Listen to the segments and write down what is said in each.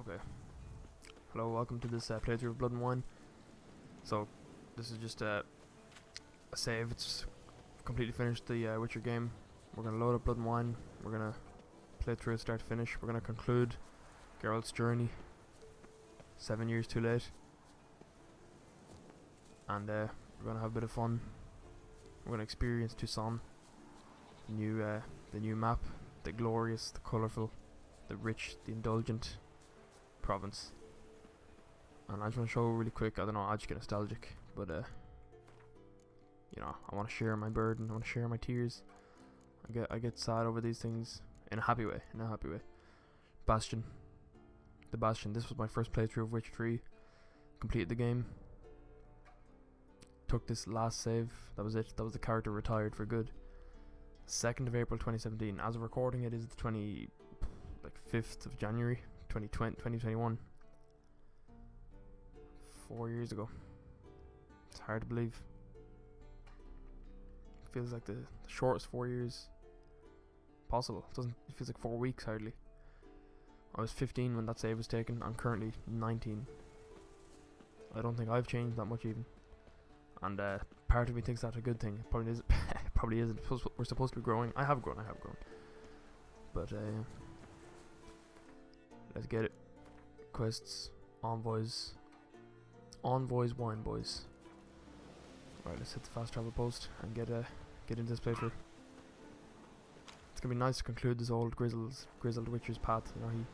Okay. Hello, welcome to this playthrough of Blood and Wine. So, this is just a save. It's completely finished the Witcher game. We're gonna load up Blood and Wine. We're gonna play through it start to finish. We're gonna conclude Geralt's journey. 7 years too late. And we're gonna have a bit of fun. We're gonna experience Toussaint. The new map. The glorious, the colourful, the rich, the indulgent province. And I just want to show really quick, I don't know, I just get nostalgic, but you know, I want to share my burden, I want to share my tears. I get sad over these things in a happy way, Bastion. The Bastion. This was my first playthrough of Witcher 3. Completed the game. Took this last save. That was it. That was the character retired for good. 2nd of April 2017. As of recording, it is the 5th of January 2021. 4 years ago. It's hard to believe. It feels like the shortest 4 years possible. It feels like 4 weeks hardly. I was 15 when that save was taken. I'm currently 19. I don't think I've changed that much even. And part of me thinks that's a good thing. It probably is. Probably isn't. We're supposed to be growing. I have grown. But let's get it. Quests, envoys, wine boys. Right, let's hit the fast travel post and get into this playthrough. It's gonna be nice to conclude this old grizzled Witcher's path. You know,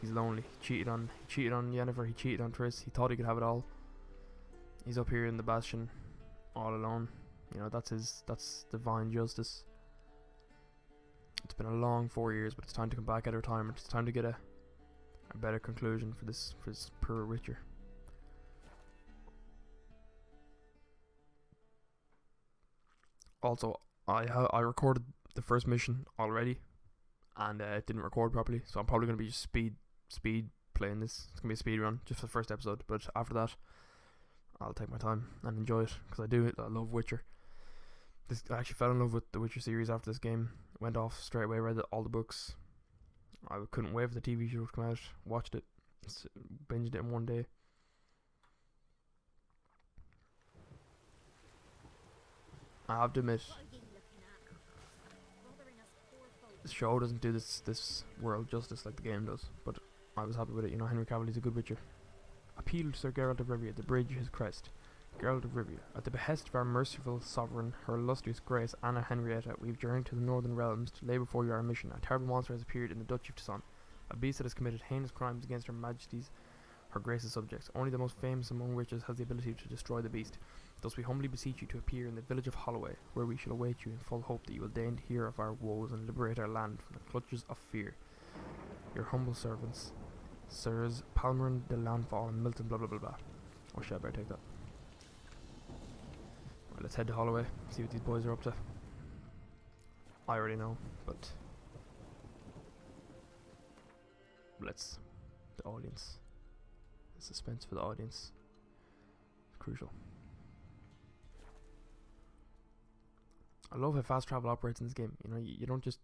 he's lonely. He cheated on Yennefer. He cheated on Triss. He thought he could have it all. He's up here in the Bastion, all alone. You know, that's divine justice. It's been a long 4 years, but it's time to come back out of retirement. It's time to get a better conclusion for this poor Witcher. Also, I recorded the first mission already, and it didn't record properly, so I'm probably gonna be just speed playing this. It's gonna be a speed run just for the first episode, but after that, I'll take my time and enjoy it because I love Witcher. I actually fell in love with the Witcher series after this game. Went off straight away, read all the books. I couldn't wait for the TV show to come out. Watched it, binged it in one day. I have to admit, the show doesn't do this world justice like the game does, but I was happy with it. You know, Henry Cavill is a good Witcher. Appeal to Sir Geralt of Rivia, the bridge his crest. Geralt of Rivia, at the behest of our merciful sovereign, her illustrious grace Anna Henrietta, we've journeyed to the northern realms to lay before you our mission. A terrible monster has appeared in the Duchy of Toussaint, a beast that has committed heinous crimes against her majesty's, her grace's subjects. Only the most famous among witches has the ability to destroy the beast. Thus we humbly beseech you to appear in the village of Holloway, where we shall await you in full hope that you will deign to hear of our woes and liberate our land from the clutches of fear. Your humble servants, Sirs Palmerin de Landfall and Milton blah blah blah blah. Or should I better take that? Right, let's head to Holloway, see what these boys are up to. I already know, but the audience. The suspense for the audience is crucial. I love how fast travel operates in this game. You know, you don't just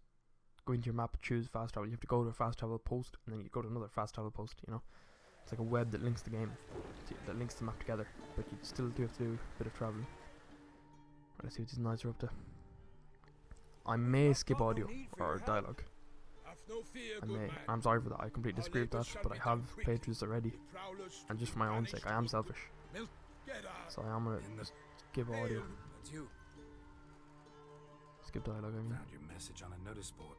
go into your map and choose fast travel. You have to go to a fast travel post and then you go to another fast travel post. You know, it's like a web that links the game, that links the map together. But you still do have to do a bit of traveling. Right, let's see what these knights are up to. I may skip audio or dialogue. I'm sorry for that. I completely disagree with that, but I have played through this already, and just for my own sake, I am selfish. So I am gonna skip audio. Skip dialogue, I mean. Found your message on a notice board.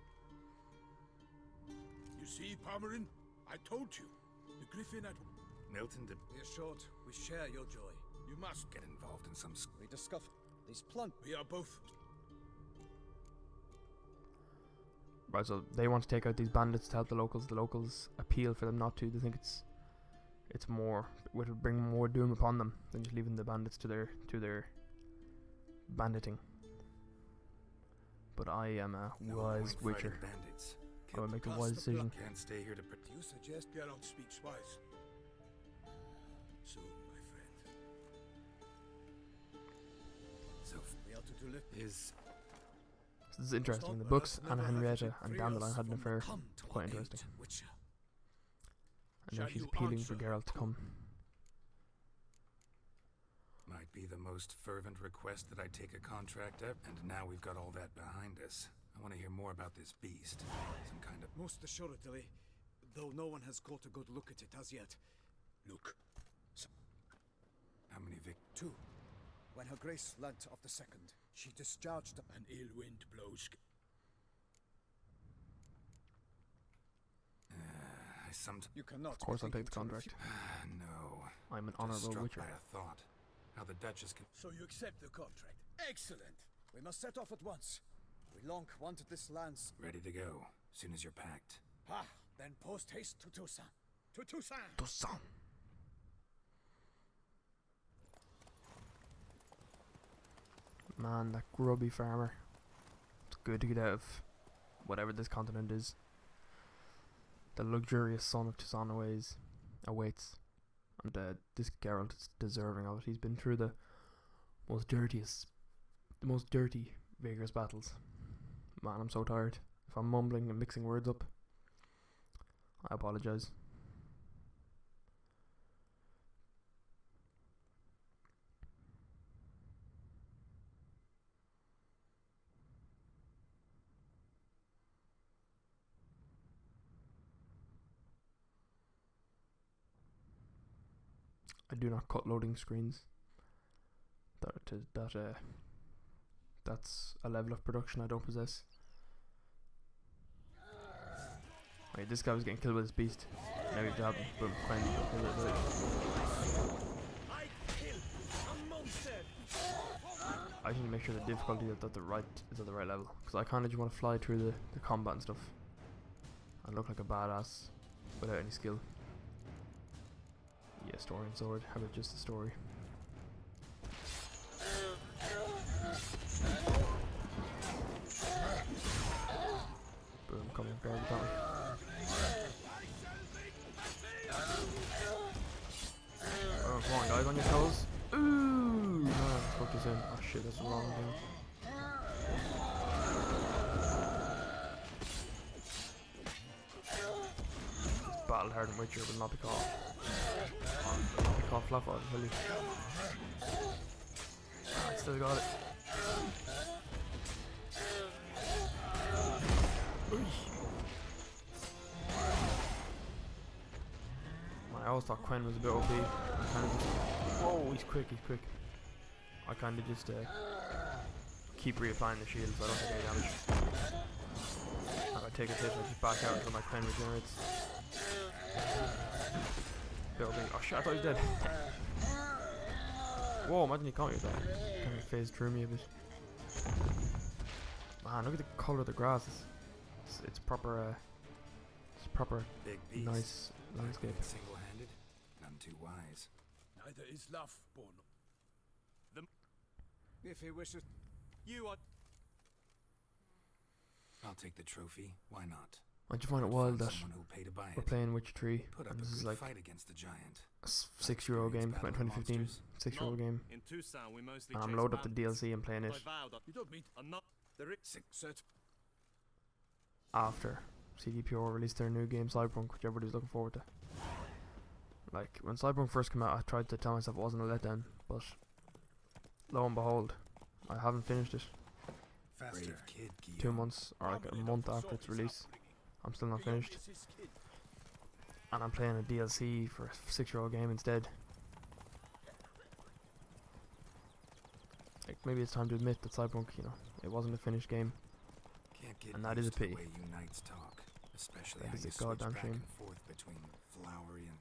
You see, Palmerin? I told you. The Griffin at... Milton did Be assured, we share your joy. You must get involved in some We discover these plant. We are both... Right, so they want to take out these bandits to help the locals. The locals appeal for them not to. They think it's more, it will bring more doom upon them than just leaving the bandits to their banditing. But I am a wise Witcher. I will make the wise decision. Can't stay here to You suggest Geralt speaks wise. Soon, my friend. So we are to deliver. This is interesting. In the books, Anna Henrietta and down the line had an affair. Quite interesting. And now Shall she's you appealing for answer? Geralt to come. Might be the most fervent request that I take a contract ever. And now we've got all that behind us. I want to hear more about this beast. Some kind of... Most assuredly, though no one has got a good look at it as yet. Look, How many Two. When her grace learnt of the second, she discharged an ill wind blows. I sometimes... You cannot. Of course be I'll take the thinking to contract. no. I'm an Just honourable struck witcher. by a thought. How the Duchess can... So you accept the contract? Excellent. We must set off at once. We long wanted this land. Ready to go. Soon as you're packed. Ah, then post haste to Toussaint. To Toussaint. Toussaint. Man, that grubby farmer. It's good to get out of whatever this continent is. The luxurious son of Toussaint awaits. And this Geralt is deserving of it. He's been through the most dirty, vigorous battles. Man, I'm so tired. If I'm mumbling and mixing words up, I apologise. I do not cut loading screens. That's a level of production I don't possess. Wait, this guy was getting killed by this beast. Now we have to have him. Boom, Quinn, kill it. I need to make sure the difficulty is at the right level, because I kind of just want to fly through the combat and stuff and look like a badass without any skill. Yeah, story and sword. How about just the story? Boom, coming guard down. Oh, come on, guys, on your toes. Ooh! No, fuck this in. Oh shit, that's the wrong thing. Battle hard and Witcher will not be caught. Not be caught flat footed, will you? I still got it. Man, I always thought Quinn was a bit OP. Whoa, he's quick. I kind of just keep reapplying the shield so I don't take any damage. If I take a hit, I just back out until my Quinn regenerates. Building. Oh shit, I thought he was dead. Whoa, imagine he caught me with that. Kind of phased through me a bit. Man, look at the colour of the grass. It's proper. It's proper Big beast. nice landscape. Single-handed? None too wise. Neither is love, Bono. If he wishes. You are... I'll take the trophy. Why not? I just find it wild that Someone who'll pay to buy we're it. playing Witcher 3 Put up and a this is good like fight against the giant. a 6-year-old game, came out in 2015. 6-year-old game. In Toussaint, we mostly And I'm chase loaded up the bandits, DLC and playing but it I vowed that You don't mean... I'm not the Set. after CDPR released their new game Cyberpunk, which everybody's looking forward to. Like, when Cyberpunk first came out, I tried to tell myself it wasn't a letdown, but lo and behold, I haven't finished it. Faster. Brave kid, 2 months, or like a month after its release. I'm still not finished. And I'm playing a DLC for a 6-year-old game instead. Like, maybe it's time to admit that Cyberpunk, it wasn't a finished game. Can't get And that is a used to the pity. way you knights talk, especially That how is you a switch goddamn back shame. and forth between flowery and,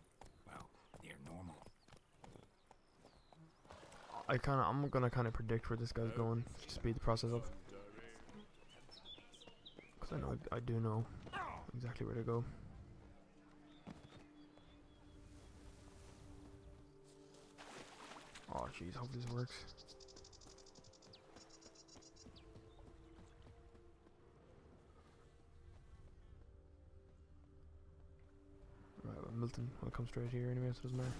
well, near normal. I'm gonna kind of predict where this guy's going, to speed the process up. Because I do know exactly where to go. Oh jeez, hope this works. Right, well, Milton will come straight here anyway, so it doesn't matter.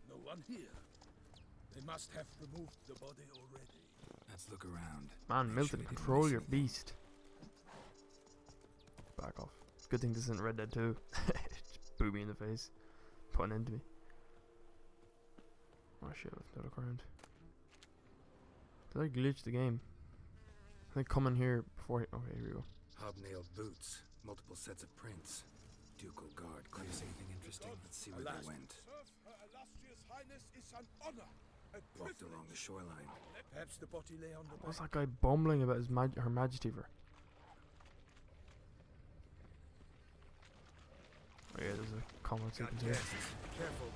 No one here. They must have removed the body already. Let's look around. Man, Make Milton, sure they didn't control miss your anything. beast. Back off. Good thing this isn't Red Dead 2. boot me in the face. Put an end to me. Oh shit, I've look around. Did I glitch the game? I think come in here before. Okay, here we go. Hobnailed boots, multiple sets of prints. Ducal guard. Clears anything interesting? Let's see where they went. Serve Her Illustrious Highness is an honor. A Walked along the shoreline. Perhaps the body lay on the What's bank. that guy bumbling about his Her Majesty for? Oh yeah, there's a comment sequence here. Careful.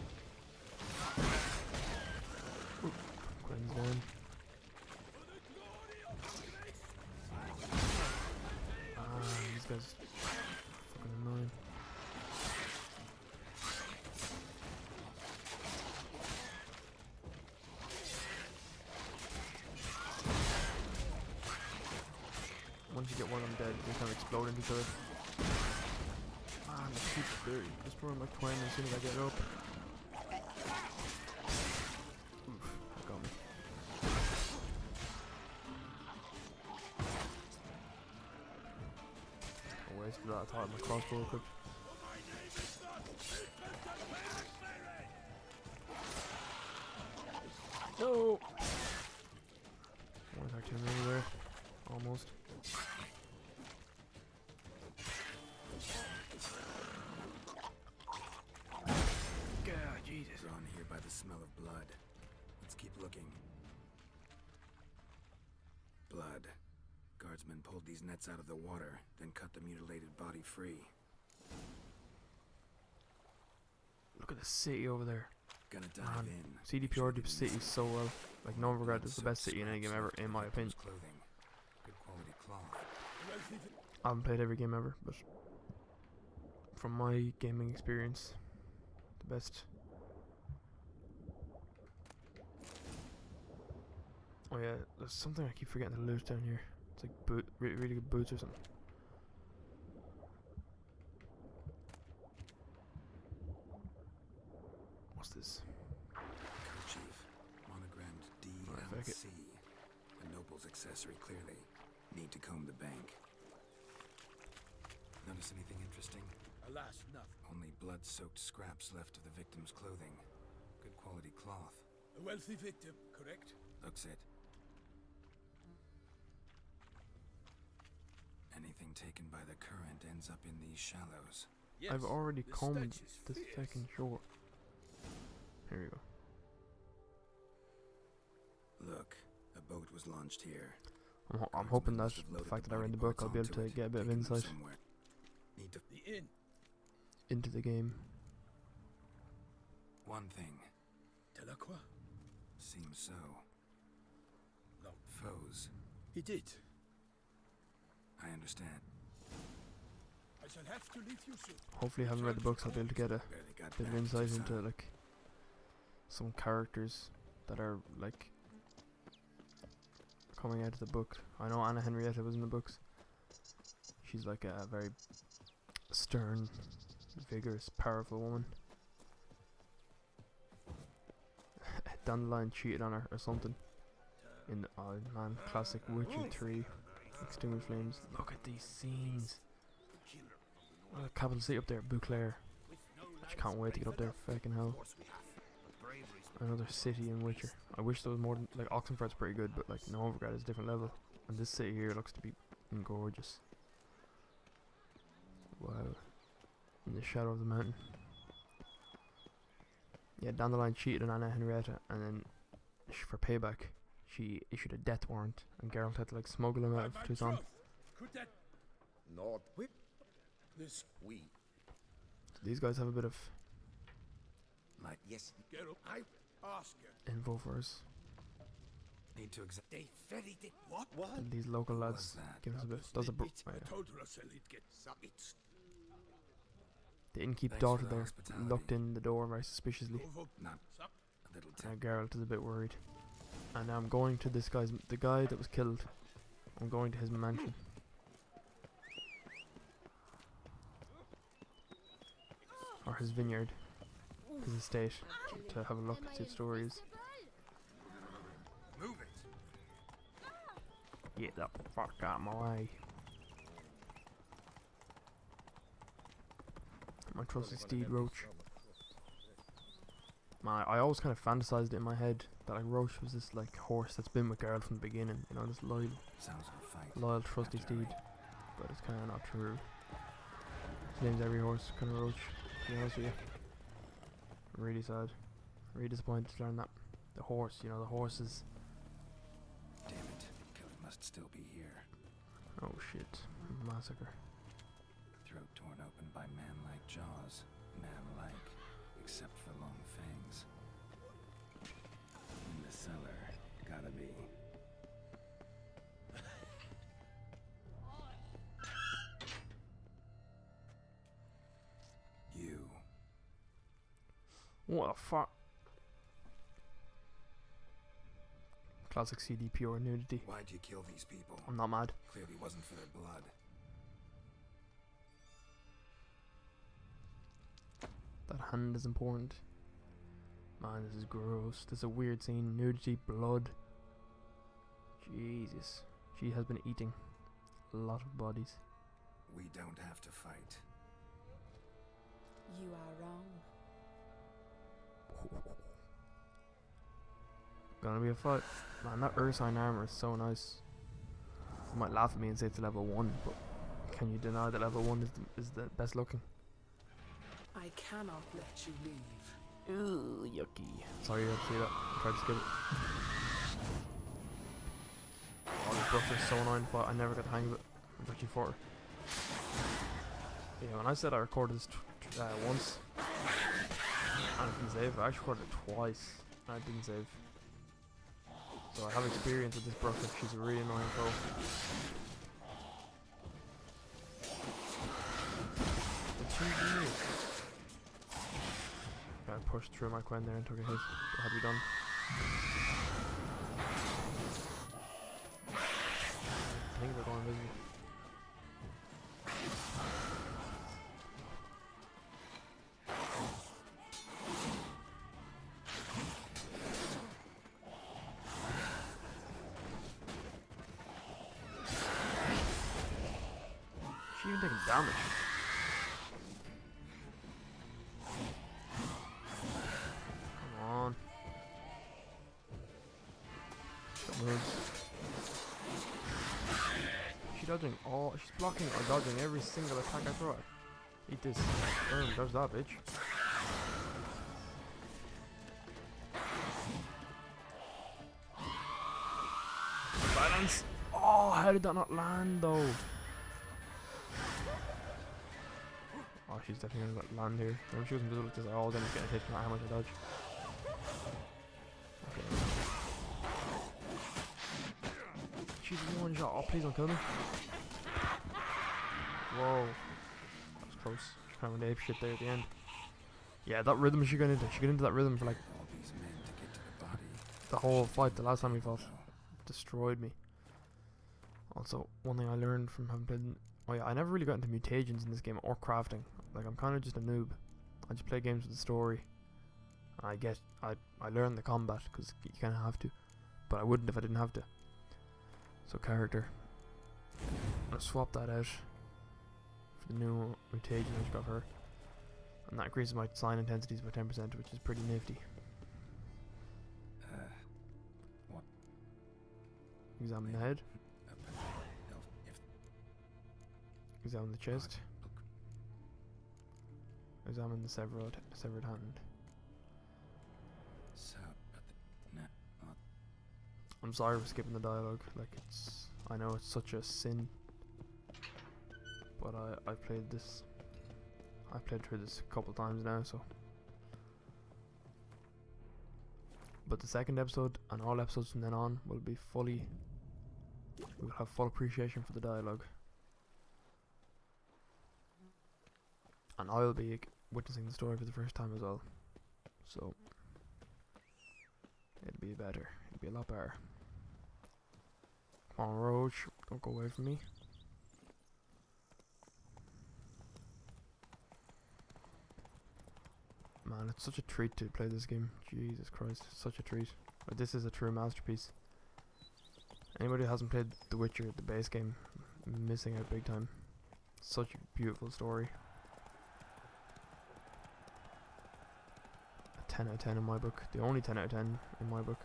Quinn's down. These guys fucking annoying. Once you get one of them dead, they kind of explode into each other. Ah, the keep there. Just throwing my twin as soon as I get up. Oof, that got me. I wasted that. I thought my crossbow equipped. No! One attack too many there. Almost. God, Jesus. Drawn here by the smell of blood. Let's keep looking. Blood. Guardsmen pulled these nets out of the water, then cut the mutilated body free. Look at the city over there. Gonna dive Man, in. CDPR did city so well. Like, no regret, it's the best city in any game ever, in my opinion. Clothing. Good quality cloth. I haven't played every game ever, but from my gaming experience, the best. Oh yeah, there's something I keep forgetting to loot down here. It's like really good boots or something. What's this? Kerchief. Monogrammed Alright, fuck it. DLC. A noble's accessory, clearly. Need to comb the bank. Notice anything interesting? Alas, nothing. Only blood-soaked scraps left of the victim's clothing. Good quality cloth. A wealthy victim, correct? Looks it. Anything taken by the current ends up in these shallows. Yes. I've already the combed stench is this fierce. second shore. Here we go. Look, a boat was launched here. I'm hoping that Guardsmen must have the loaded fact the that I read body the book, parts I'll be able onto to it, get a bit of taken them insight somewhere. Need to The inn. into the game. one thing. Delacroix. Seems so. No. Foes. He did. I understand. I shall have to leave you soon. Hopefully, having read the books, I'll be able to get a Barely got bit of back, insight Toussaint. into like some characters that are like coming out of the book. I know Anna Henrietta was in the books. She's like a very stern, vigorous, powerful woman. Down the line cheated on her or something. In oh man, classic Witcher 3, Extinguished Flames. Look at these scenes. Oh, the capital city up there, Beauclair. I just can't wait to get up there. Fucking hell. Another city in Witcher. I wish there was more than, like, Oxenford's pretty good, but like Novigrad is a different level. And this city here looks to be gorgeous. Wow. In the shadow of the mountain. Yeah, down the line cheated on Anna Henrietta, and then for payback, she issued a death warrant, and Geralt had to like smuggle him out of My Toussaint. troth. Could that Not whip. this We. These guys have a bit of Like, Yes. Geralt? I ask her. info for us. need to examine. They ferried it. What? And these local Who lads was that? give us a bit. Does a bro- oh, I yeah. told Russell he'd get it's The innkeep Thanks for daughter the there hospitality. looked in the door very suspiciously. over. Not Sup? a little Now tip. Geralt is a bit worried. And I'm going to this guy's, the guy that was killed. I'm going to his mansion. Or his vineyard. His estate. To have a look at his stories. Move it. Get the fuck out of my way. My trusty steed, Roach. Man, I always kind of fantasized it in my head that like Roach was this like horse that's been with Geralt from the beginning. You know, this loyal, trusty steed. But it's kind of not true. His name's every horse, kind of Roach. To be honest with you. Really sad. Really disappointed to learn that. The horse, you know, the horses. Damn it. Killer must still be here. Oh shit. Massacre. Throat torn open by man-like jaws. Man-like. Except for long fangs. In the cellar. Gotta be. You. What the fuck? Classic CD pure nudity. Why'd you kill these people? I'm not mad. Clearly wasn't for their blood. That hand is important. Man, this is gross. This is a weird scene. Nudity, blood. Jesus. She has been eating a lot of bodies. We don't have to fight. You are wrong. Gonna be a fight. Man, that Ursine armor is so nice. You might laugh at me and say it's level 1, but can you deny that level 1 is the best looking? I cannot let you leave. Ooh, yucky. Sorry you had to see that. I tried to skip it. Oh, this brush is so annoying, but I never got the hang of it. I'm actually for. Yeah, when I said I recorded this once and it didn't save, I actually recorded it twice and it didn't save. So I have experience with this brush. She's a really annoying foe. But she did. I pushed through my Quen there and took a hit. What had we done? I think they're going invisible. She even taking damage. Come on. Got moves. She's dodging all. She's blocking or dodging every single attack I throw at her. Eat this. Boom, there's that bitch. Silence. Oh, how did that not land though? Oh, she's definitely gonna land here. When she was invisible, because I always end up getting hit no matter how much I dodge. Okay. She's one shot. Oh, please don't kill me. Whoa. That was close. She kind of went ape shit there at the end. Yeah, that rhythm she got into. She got into that rhythm for like All these men to get to the body. the whole fight. The last time we fought, destroyed me. Also, one thing I learned from having played. Oh yeah, I never really got into mutagens in this game or crafting. Like I'm kind of just a noob. I just play games with the story. I learn the combat because you kind of have to, but I wouldn't if I didn't have to. So character. I'm gonna swap that out for the new mutation I just got her, and that increases my sign intensities by 10%, which is pretty nifty. What? Examine the head. If Examine the chest. Examine the severed hand. So, but I'm sorry for skipping the dialogue. Like I know it's such a sin, but I've played through this a couple times now. So, but the second episode and all episodes from then on will be we'll have full appreciation for the dialogue. And I'll be witnessing the story for the first time as well. So, it'll be better. It'll be a lot better. Come on, Roach. Don't go away from me. Man, it's such a treat to play this game. Jesus Christ. Such a treat. But this is a true masterpiece. Anybody who hasn't played The Witcher, the base game, missing out big time. Such a beautiful story. 10 out of 10 in my book. The only 10 out of 10 in my book.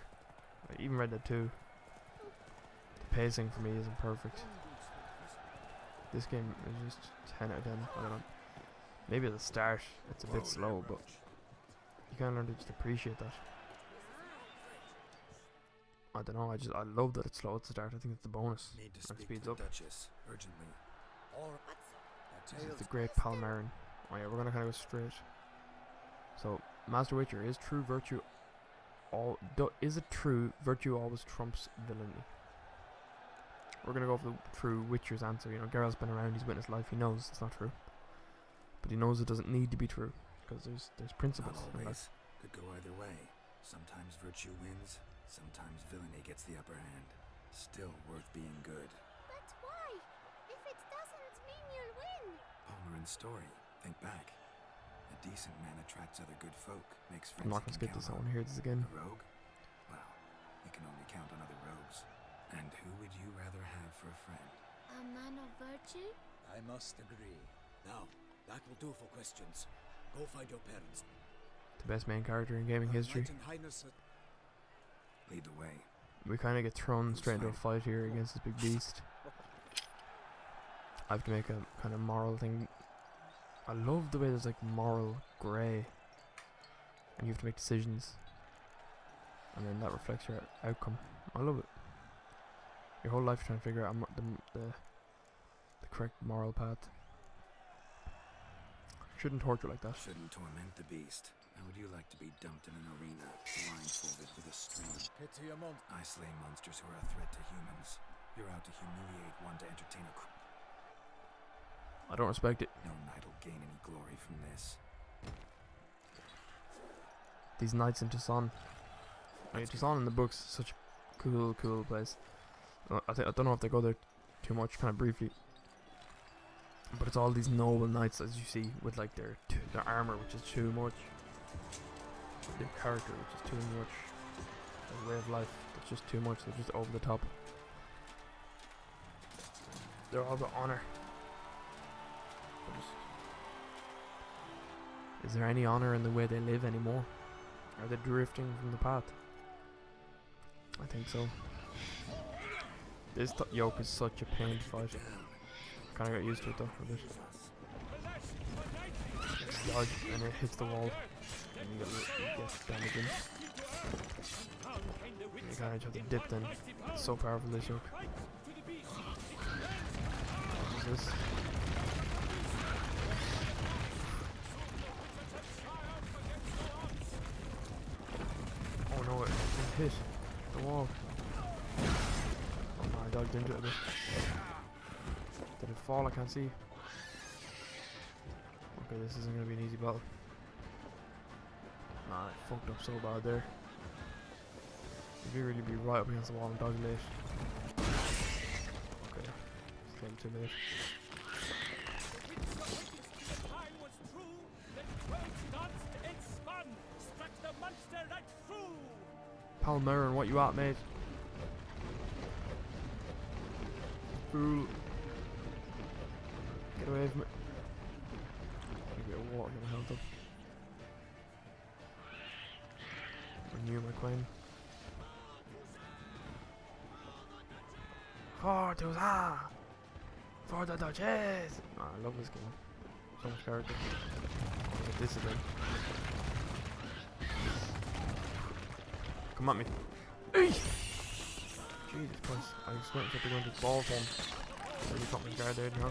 I even read that too. The pacing for me isn't perfect. This game is just 10 out of 10. I don't know. Maybe at the start it's a bit slow, but you kind of learn to just appreciate that. I don't know. I love that it's slow at the start. I think it's the bonus. Need to And speak it speeds to up. Duchess urgently. Or This is the great Palmarin. Oh yeah, we're gonna kind of go straight. So, Master Witcher, is true virtue is it true virtue always trumps villainy? We're gonna go for the true Witcher's answer. You know, Geralt's been around, he's witnessed life, he knows it's not true. But he knows it doesn't need to be true, because there's principles Not in that. always. Could go either way. Sometimes virtue wins, sometimes villainy gets the upper hand. Still worth being good. But why? If it doesn't mean you'll win. Palmerin's story. Think back. A decent man attracts other good folk, makes friends I'm not he gonna can skip this, I count wanna hear this again. A rogue? Well, you can only count on other rogues. And who would you rather have for a friend? A man of virtue? I must agree. Now, that will do for questions. Go find your parents. The best main character in gaming Her history. Knight and Highness Lead the way. We kind of get thrown Who's straight into a fighting? fight here against this big beast. I have to make a kind of moral thing. I love the way there's like moral grey, and you have to make decisions, and then that reflects your outcome. I love it. Your whole life trying to figure out the correct moral path. Shouldn't torture like that. Shouldn't torment the beast. How would you like to be dumped in an arena, blindfolded with a string? Pity a month. I slay monsters who are a threat to humans. You're out to humiliate one to entertain a I don't respect it. No knight will gain any glory from this. These knights in Toussaint. I mean, Toussaint in the books is such a cool place. I don't know if they go there too much, kind of briefly. But it's all these noble knights, as you see, with like their armor, which is too much. Their character, which is too much. Their way of life, that's just too much. They're just over the top. They're all about honor. Is there any honor in the way they live anymore? Are they drifting from the path? I think so. This yoke is such a pain to fight. Kinda got used to it though a bit. Dodge and it hits the wall. And you get damage in. You kinda just have to dip then. It's so powerful, this yoke. What is this? Oh no, it hit the wall. Oh no, I dodged into it a bit. Did it fall? I can't see. Okay, this isn't gonna be an easy battle. Nah, I fucked up so bad there. If you really be right up against the wall and dodge late. Okay, it's a little too late. Palmarin, what you at, mate? Fool. Get away from it. A bit of water, get my health up. Renew my claim. For Toussaint! For the Duchess! Ah, I love this game. So much character. I'll get this again. Come at me. Jesus Christ. I was waiting for it to go into the ball form. Really caught my guard there, didn't you?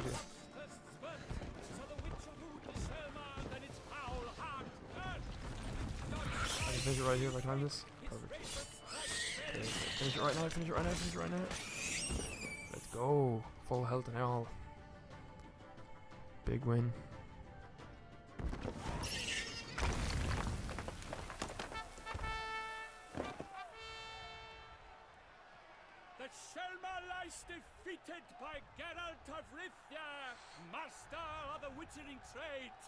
I can finish it right here if I time this. Perfect. Okay, finish it right now, finish it right now, finish it right now. Let's go. Full health and all. Big win. The Shelma lies defeated by Geralt of Rivia, master of the witchering trade.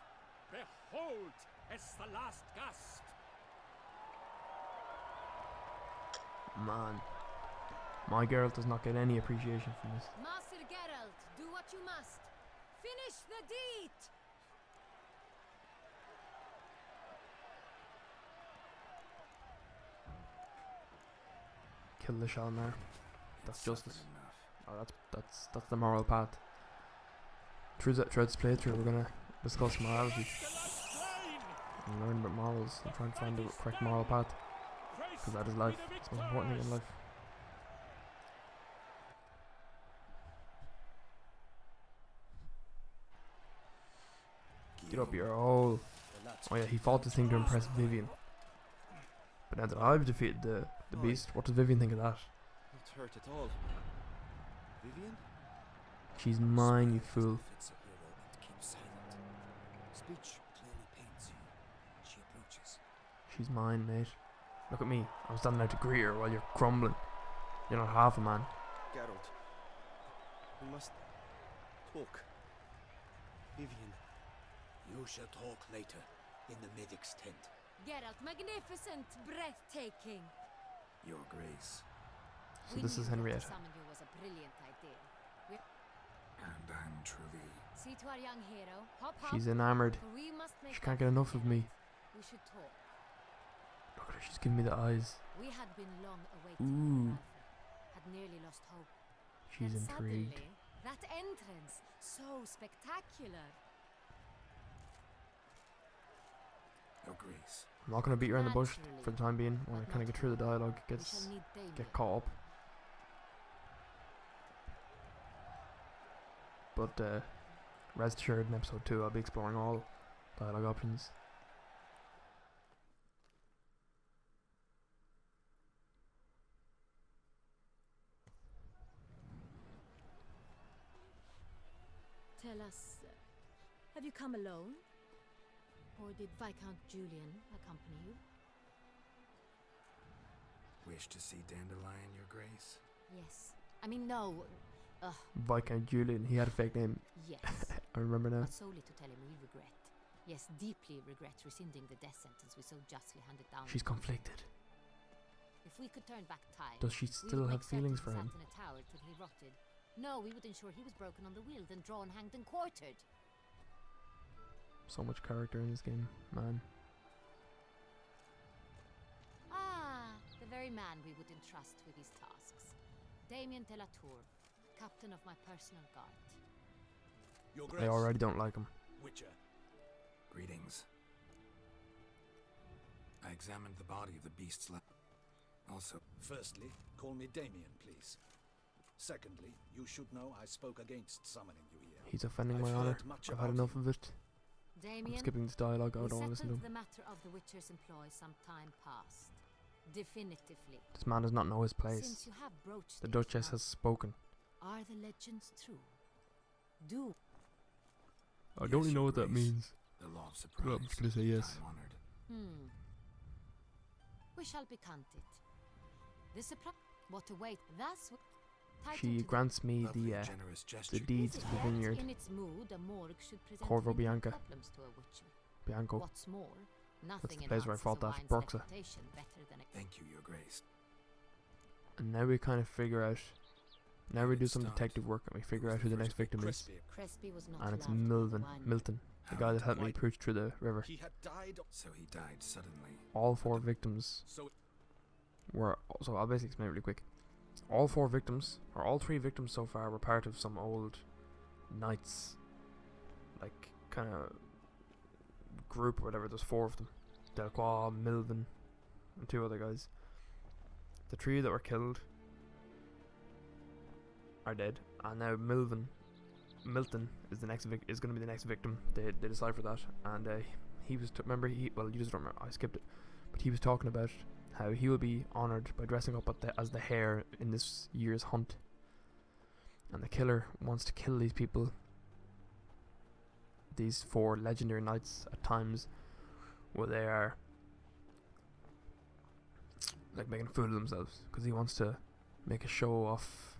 Behold, as the last gasp. Man. My Geralt does not get any appreciation from this. Master Geralt, do what you must. Finish the deed! kill the Shalmar. That's It's justice. suffered enough. Oh, that's the moral path. Throughout this playthrough, we're gonna discuss morality and learn about morals and try and find the correct moral path, because that is life. It's the most important thing in life. Get up your hole. The lads Oh yeah, he fought this thing to impress Vivian. But now that I've defeated the beast, what does Vivian think of that? Not hurt at all. Vivian? She's mine, you fool. fits a hero and keep silent. Speech clearly pains you. She approaches. She's mine, mate. Look at me. I'm standing out to greet her while you're crumbling. You're not half a man. Geralt. We must talk. Vivian. You shall talk later in the medic's tent. Geralt, magnificent, breathtaking. Your Grace. So We this knew is that to Henrietta. summon you was a brilliant idea. And I'm truly... See to our young hero. Hop, hop. She's enamored. For we must make She can't up get for enough of me. Geralt. We should talk. Look at her, she's giving me the eyes. We had been long awaiting Ooh. Alfred. Had nearly lost hope. She's Then intrigued. suddenly, that entrance, so spectacular. Your Grace. I'm not gonna beat around the bush Naturally. for the time being. When I But kind of not get through the now. dialogue, We shall need Damien. get caught up. But rest assured, in episode 2, I'll be exploring all dialogue options. Tell us, have you come alone? Or did Viscount Julian accompany you? Wish to see Dandelion, Your Grace? Yes. I mean, no. Viscount Julian, he had a fake name. Yes. I remember now. But solely to tell him we regret. Yes, deeply regret rescinding the death sentence we so justly handed down. She's conflicted. If we could turn back time, Does she we still would have make certain feelings he for sat him? in a tower till he rotted. No, we would ensure he was broken on the wheel, then drawn, hanged, and quartered. So much character in this game, man. Ah, the very man we would entrust with these tasks. Damien de la Tour, captain of my personal guard. Your I Grace. already don't like him. Witcher. Greetings. I examined the body of the beast's Also, Firstly, call me Damien, please. Secondly, you should know I spoke against summoning you here. He's offending I've my honor. heard much I've had about enough of it. I'm Damien, skipping this dialogue. I we don't want to listen to settled him. the matter of the Witcher's employ some time past. Definitively. This man does not know his place. Since you have broached The it Duchess now, has spoken. Are the legends true? Do I Yes, don't really know Your what that Grace. means. the law of But surprise. I'm just gonna say yes. Time-honored. We shall be content. The surprise. What to wait? That's what. She grants me Lovely, the generous the gesture. deeds to the vineyard. In its mood, a morgue should present Corvo minimal Bianca. problems to a witcher. Bianco. What's more, nothing the place where I enhances fought a that wine's Broxa. reputation better than a Thank you, Your Grace. And now we kind of figure out. Now we Good do some start. detective work and we figure Who's out who the the first next victim is. Crispy. Crespi was not And it's loved by the Milton. wine. Milton, the How guy that did- helped me Why- approach through the river. He had died. So he died suddenly. All 4 victims So were. So I'll basically explain it really quick. All 4 victims, or all 3 victims so far, were part of some old knights, like kind of group or whatever. There's 4 of them: Delquois, Milvin, and 2 other guys. The 3 that were killed are dead, and now Milton is the next is going to be the next victim. They deciphered that, and he was remember he well you just don't remember, I skipped it, but he was talking about how he will be honoured by dressing up as the hare in this year's hunt. And the killer wants to kill these people, these 4 legendary knights, at times where they are like making a fool of themselves, because he wants to make a show off.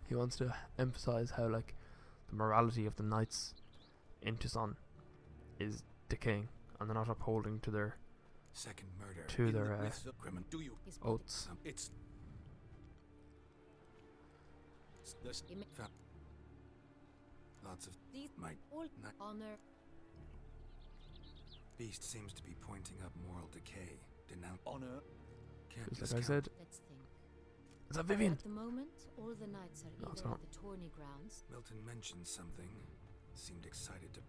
He wants to emphasize how like the morality of the knights in Toussaint is decaying, and they're not upholding to their Second murder. to their Criminal. do you? His body. oaths. It's this. Lots of These might. all Not- honor. Beast seems to be pointing up moral decay. Denounce. Honor. Can't Just like I discount. said, Let's think. Is that Vivian? At the moment, all the knights are No, it's either not. at the tourney grounds. Milton mentioned something. Seemed excited to.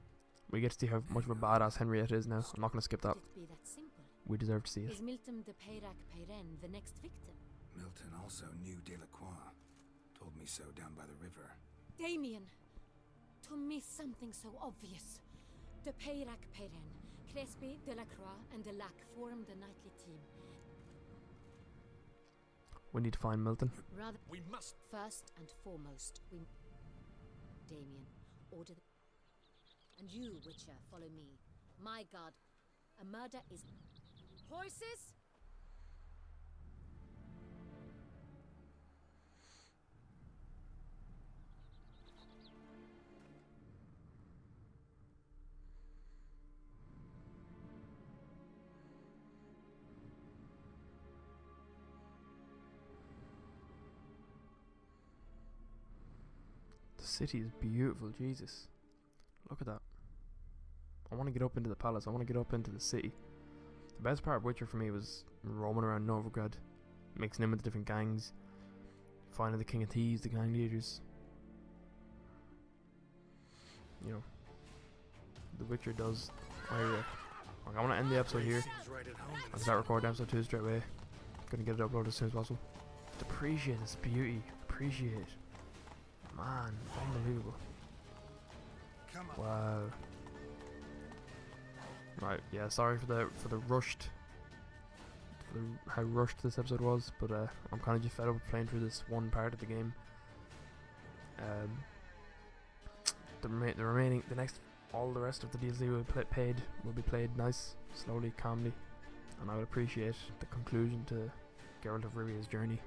We get to see how much of a badass Henrietta is now. I'm not going to skip that. Could it be that simple? We deserve to see it. Is Milton de Peyrac Peyren the next victim? Milton also knew Delacroix. Told me so down by the river. Damien! To miss something so obvious. De Peyrac Peyren, Crespi, Delacroix, and Delac form the knightly team. We need to find Milton. Rather, We must. first and foremost, we. Damien, order the. And you, Witcher, follow me. My god, a murder is. Horses? The city is beautiful, Jesus. Look at that. I want to get up into the palace. I want to get up into the city. The best part of Witcher for me was roaming around Novigrad, mixing in with the different gangs, finding the King of Thieves, the gang leaders. You know, The Witcher does. I want to end the episode here. Seems right at home in I'll the start recording episode 2 straight away. Gonna get it uploaded as soon as possible. Just appreciate this beauty. Appreciate it. Man, unbelievable. Come on. Wow. Right, yeah, sorry for the rushed, how rushed this episode was, but I'm kind of just fed up with playing through this one part of the game. All the rest of the DLC will be played nice, slowly, calmly, and I would appreciate the conclusion to Geralt of Rivia's journey.